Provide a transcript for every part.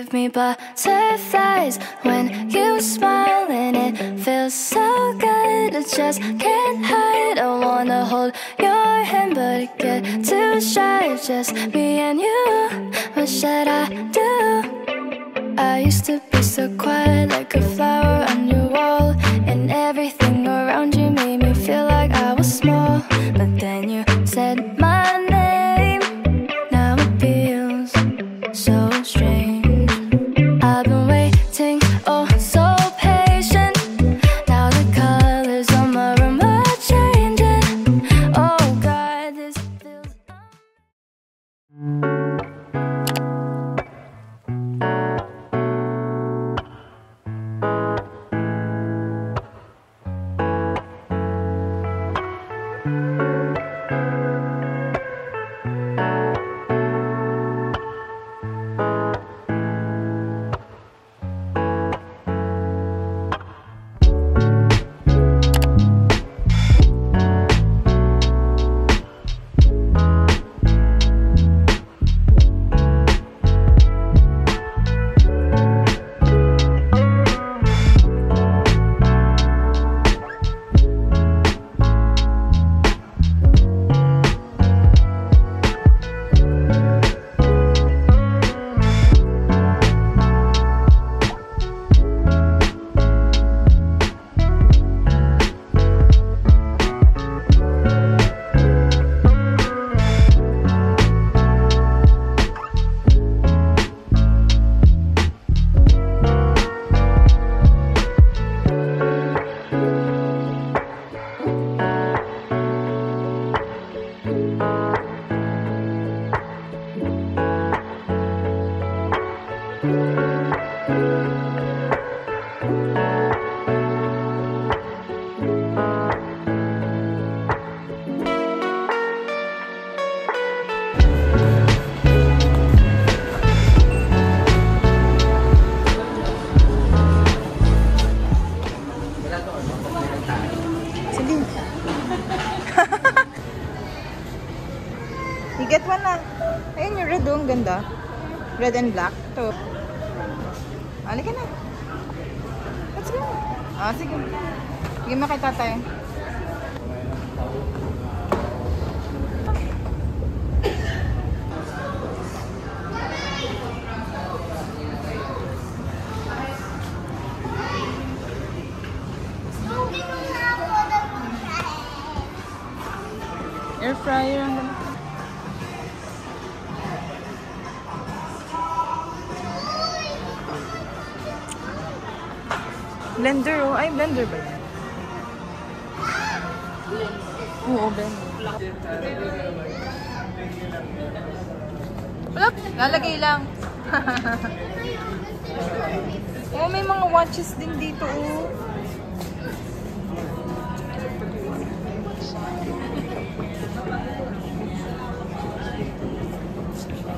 give me butterflies when you smile, and it feels so good. I just can't hide. I wanna hold your hand, but it get too shy. Just me and you. What should I do? I used to be so quiet, like a flower on your wall, and everything around you made me feel like I was small. But then you said my name. Now it feels so strange. I've been waiting, oh so patient. Now the colors on my room are changing. Oh God, this feels You get one na. Ayun yung red, oh, ang ganda. Red and black. Ito. Halika na. Let's go. Ah, sige. Sige, makita tayo. Air fryer ang ganda. Blender, oh. Ay, blender ba yan? Oo, blender. Wala, lalagay lang. Oh, may mga watches din dito, oh.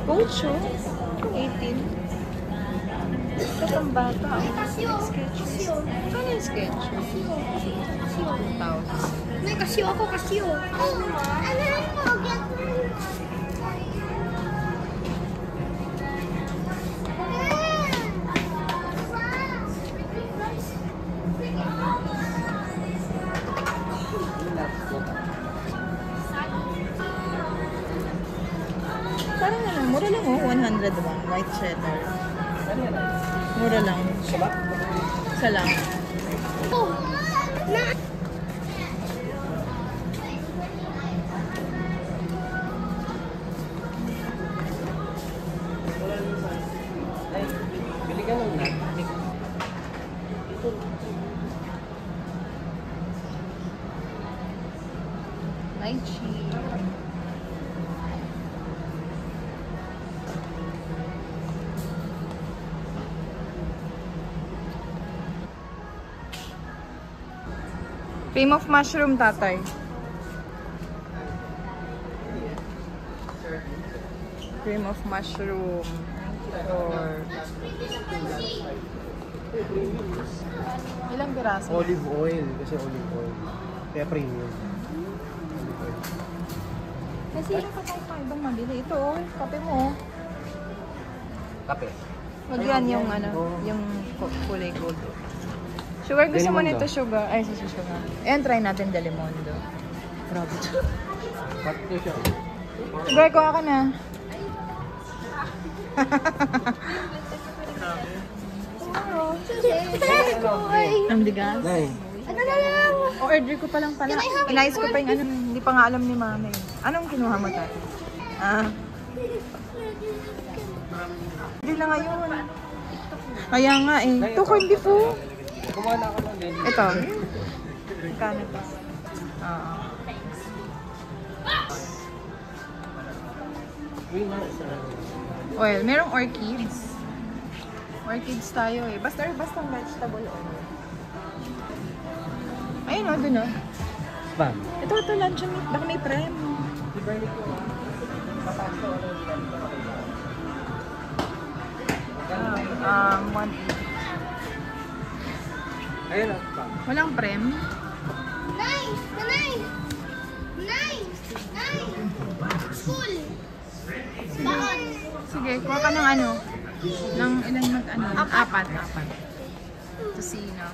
Gold show? 18. Ito ang bata. Sketches. Kano yung sketches? 2,000. May Casio ako, Casio. Parang ano, mura lang, oh. 101. White cheddar. Mura lang. Isa lang. Oh, na. Bili ka lang na. Lychee. Cream of mushroom, tatay. Cream of mushroom. Or... ilang piraso? Olive oil. Kasi olive oil. Kaya premium. Kasi ilang pa tayo pa ibang mabili. Ito, oh. Kape mo, oh. Kape. Wag yan yung ano, yung kulay gold. Sugar, gusto mo nito sugar? Ay, sugar. Ayan, try natin Delimondo. Grabe ito. Bakit siya? Sugar, kuha ka na. Ang bigas. Nay. Ano na lang? O-order ko pa lang pala. Inayos ko pa yung ano, hindi pa nga alam ni mama eh. Anong kinuha mo dati? Hindi na ngayon. Kaya nga eh. Ito ko hindi po. Kumuha na ako ng Nelly. Ito. Kano to? Oo. Green na. Oil. Merong orchids. Orchids tayo eh. Basta vegetable oil. Ayun o, dun o. Ba? Ito, luncheon meat. Baka may prem. Si Bernie ko. Papasok ako ng One. Ayun na. Walang prem. Nice! Nice! Nice! Nice! School! Baon! Sige, kuha ka ng ano. Ng ilang ano. Apat. Tosino.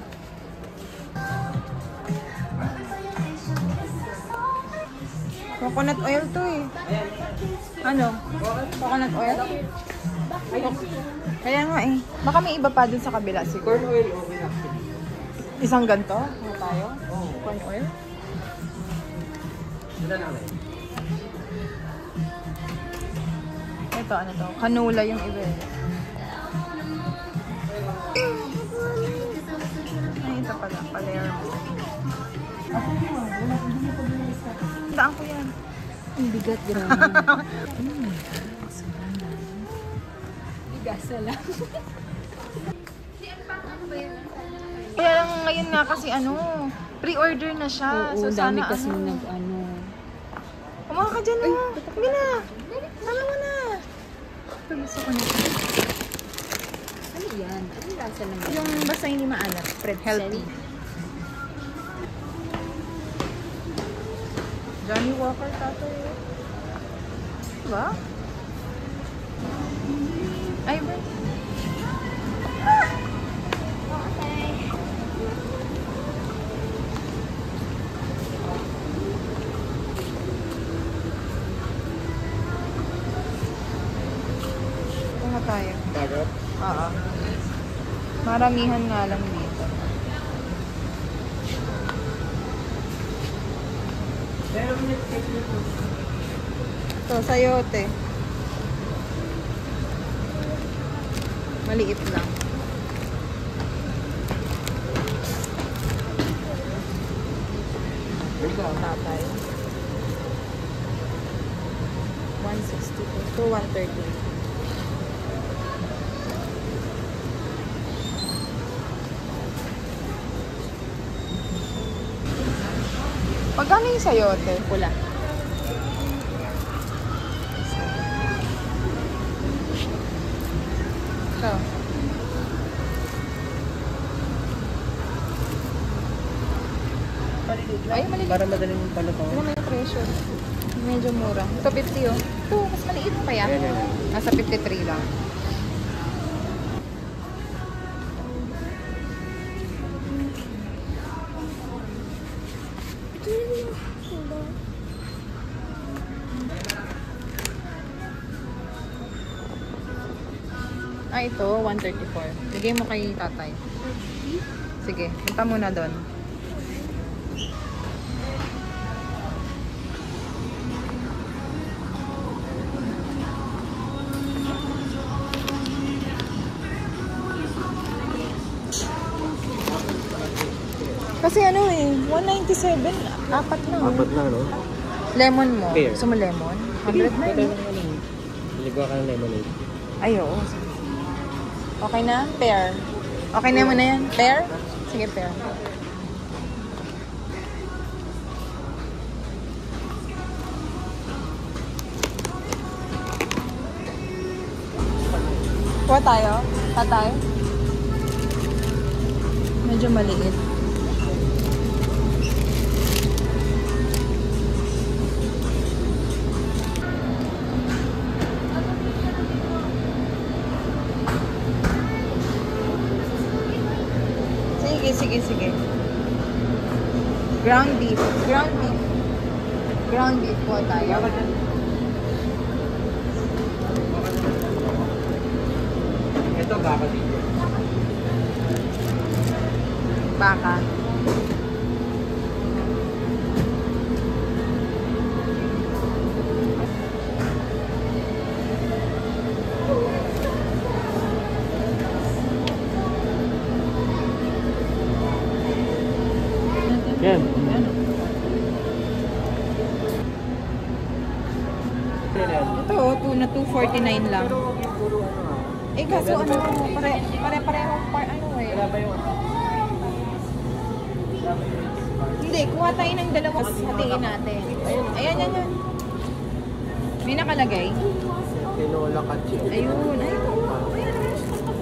Coconut oil to eh. Ano? Coconut oil? Kaya nga eh. Baka may iba pa dun sa kabila siguro. Corn oil okay na. Isang ganto? Ano tayo? Corn oil? Sila na lang. Ito, ano to? Canola yung iba eh. Ay, ito pala. Palermo. Daan ko yan. Ang bigat, grabe. Bigasa lang. Kaya lang ngayon nga kasi ano, pre-order na siya. Oo, so dami sana kasi ano. nag-ano. Kumaha ka dyan oh. Sige na. Tama mo na. Ito gusto ko nito. Ano yan? Anong lasa naman? Yung basta hindi maalat. Healthy. Johnny Walker tato eh. Diba? Ay, ba? Ito nga tayo. Bagot? Oo. Maramihan nga lang dito. Ito, sayote. Maliit lang. Tatay. 160 to 130. Magkano yung sayote? Pula. So. Ay, maliit. Para madaling paluto. Ano may presyo? Medyo mura. Ito 50 oh. Ito, mas maliit pa yan. Ayan. Nasa 53 lang. Ah, ito, 134. Bigay mo kay tatay. Sige, punta muna doon. Kasi ano eh, 197, apat na oh. Apat na, no? Lemon mo. Pear. Gusto mo lemon? 100 na yun. Ligaw ka ng lemonade. Ay, oo. Okay na? Pear. Okay na mo na yan? Pear? Sige, pear. Kuha tayo? Tatay? Medyo maliit. Sige, sige, sige. Ground beef. Ground beef. Ground beef po tayo. Ito, baka dito. Baka. Yan. Ito, tuna 249 lang. Eh, kaso ano, pare-pareho ano eh. Hindi, kuha tayo ng dalawa. Hatiin natin. Ayan, yan, yan. May nakalagay. Tinola katsi. Ayun, ayun.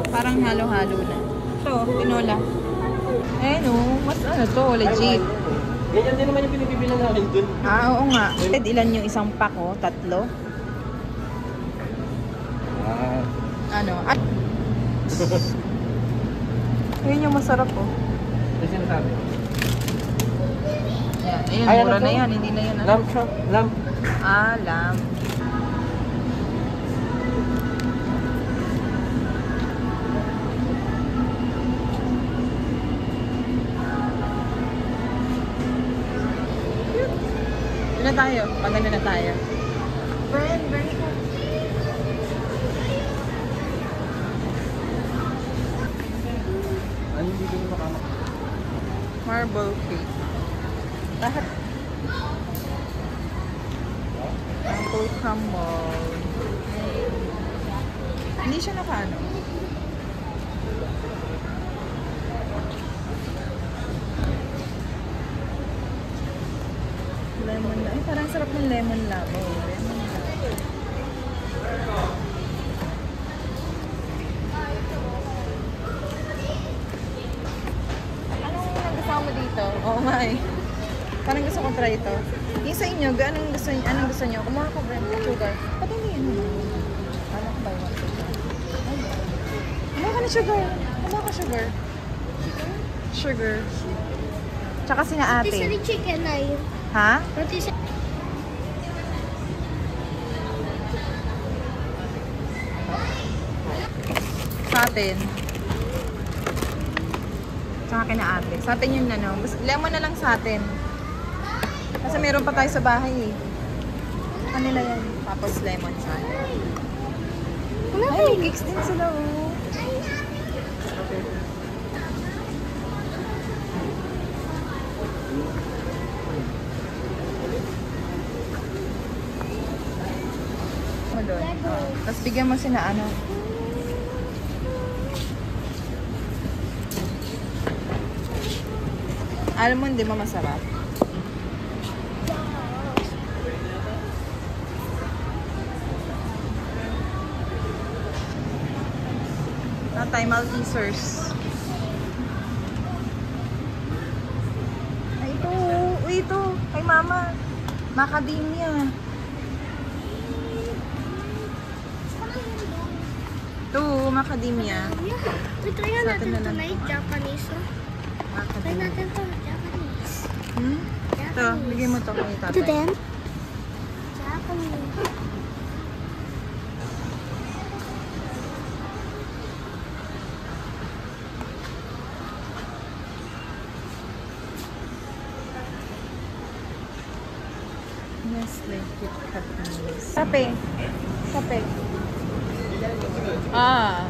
Parang halo-halo na. Ito, tinola. Ayun oh, mas ano to, legit. Ganyan din naman yung pinipibilan namin dun. Ah, oo nga. Ilan yung isang pack oh? 3? Ah. Ano? At... Ayun yung masarap oh. Ano sinasabi? Yan, ayun, Ay, mura ano to? na yan, hindi na yan. Ano? Lamb siya. Lamb. Ah, lamb. Doon na tayo. Pagano na tayo. Burn. Ano dito yung makamak? Marble cake. Lahat. Apple crumble. Hindi siya nakaano. Lemon na. Ay, parang sarap ng lemon labo. Lemon labo. Anong nagustuhan mo dito? Oo nga eh. Parang gusto ko try ito. Yung sa inyo, anong gusto nyo? Kumuha ko ba yung sugar? Ba't hindi yun? Ano ko ba yung sugar? Kumuha ka na sugar. Kumuha ka sugar. Sugar. Tsaka sina Pati sa ate. chicken na yun. Ha? Pati sa... Sa atin. Tsaka kina ate. Sa atin yung ano. Lemon na lang sa atin. Kasi meron pa tayo sa bahay eh. Kanila yan. Tapos lemon sa atin. Ay, may cakes din sila oh. Mo doon. Oh. Tapos bigyan mo sina ano. Almond, di ba masarap? Tatay Maltesers. Ay, ito. Uy, ito. Kay mama. Macadamia. Ito, macadamia. Wait, try Sa atin natin na ito lang. na yung Japanese. Oh. Try Macadamia. natin ito, Japanese. Hmm? Ito, bigyan mo ito kay tatay. Ito din? Japanese. Nestle KitKat Mix. Kape. Kape. Ah.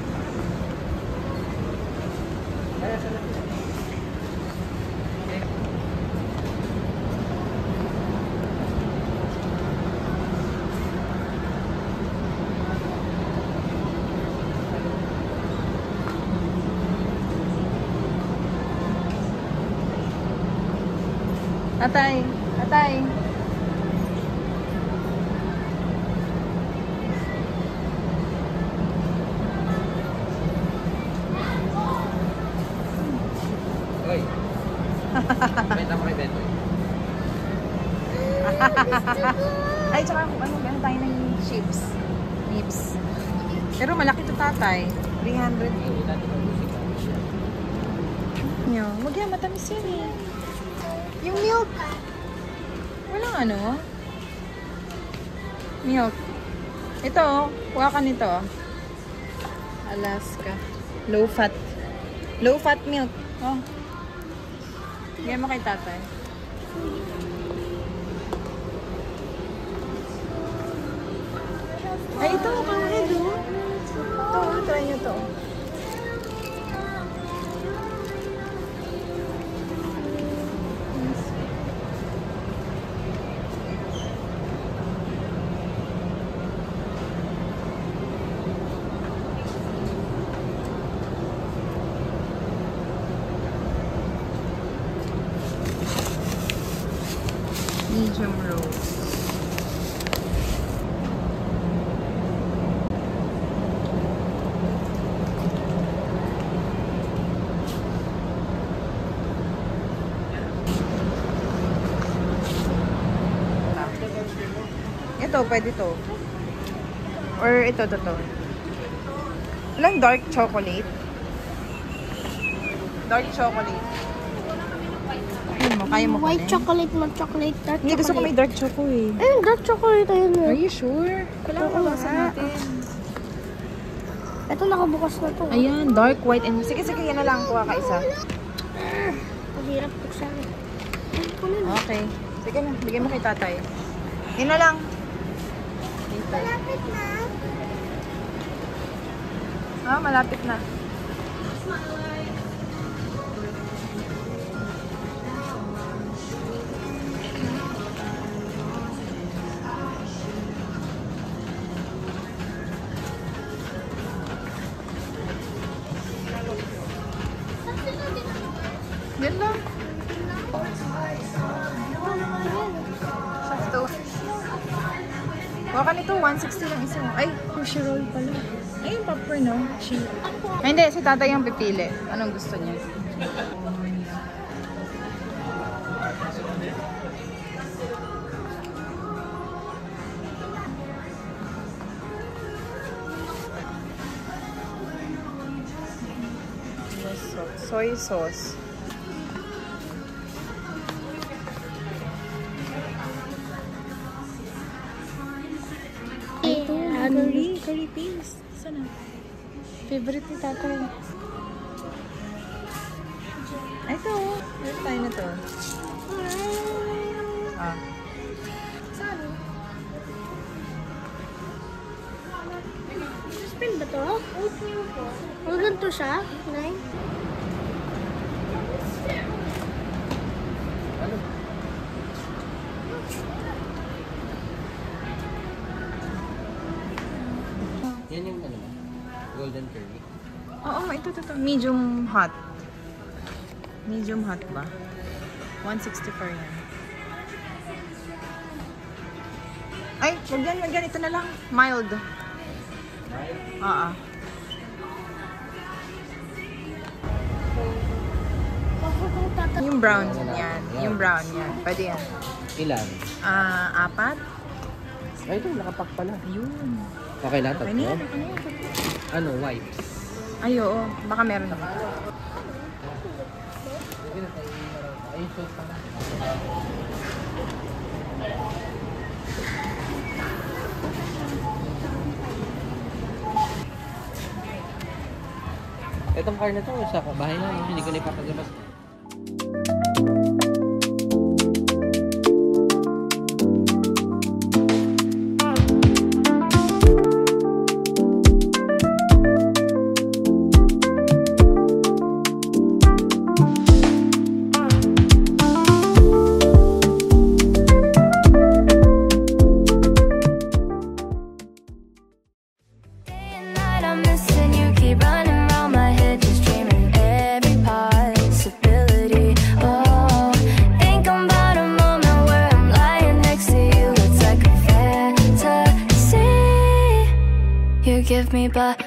Tatay. Tatay. Oy. Benta mo kay Beto. Ay, tsaka ano tayo ng chips. Nips. Pero malaki to tatay. 300. Hindi natin ang musika. nyo. Huwag yan, matamis yan eh. Yung milk. Walang ano. Milk. Ito, kuha ka nito. Alaska. Low fat. Low fat milk. Oh. Bigyan mo kay tatay. Ay, ito. Kahit o. Ito, try nyo to. Medium rose. Ito, pwede to. Or ito, to. Walang dark chocolate. Dark chocolate. Ayun mo, kaya mo White kunin? chocolate, not chocolate, dark Hindi, gusto ko may dark choco eh. Ayun, dark chocolate. Ayun. Are you sure? Kailangan Oo mabasan nga. natin. Ito, nakabukas na to. Ayan, dark white and... Sige, yan na lang. Kuha ka isa. Ang hirap buksan. Okay. Sige na, bigyan mo kay tatay. Yun na lang. Dito. Malapit na. Ah, malapit na. Yan lang. Sakto. Huwag ka nito, 160 lang isa. Ay, sushi roll pala. Ay, yung popcorn, no? Cheap. Ay, hindi. Si tatay yung pipili. Anong gusto niya? Soy sauce. Ito, curry paste. Sana? Favorite ni tatay. Ito, meron tayo na to. Ah. Sorry. Spin ba to? O ganito siya? Nay? Yan yung ano, golden curry. Oo, ito. Medium hot. Medium hot ba? 164 yan. Ay, wag yan. Ito na lang. Mild. Oo. Yung brown yan. Yung brown yan. Pwede yan. Ilan? 4? Ay, ito, nakapak pala. Ayun. Okay na, Okay na yan. tatlo. Ano, white? Ay, oo. Baka meron ako. Ay, sauce pala. Itong car na to, sa bahay na, hindi ko na ipapagabas. Day and night I'm missing you, keep running round my head, just dreaming every possibility. Oh, think about a moment where I'm lying next to you. It's like a fantasy. You give me but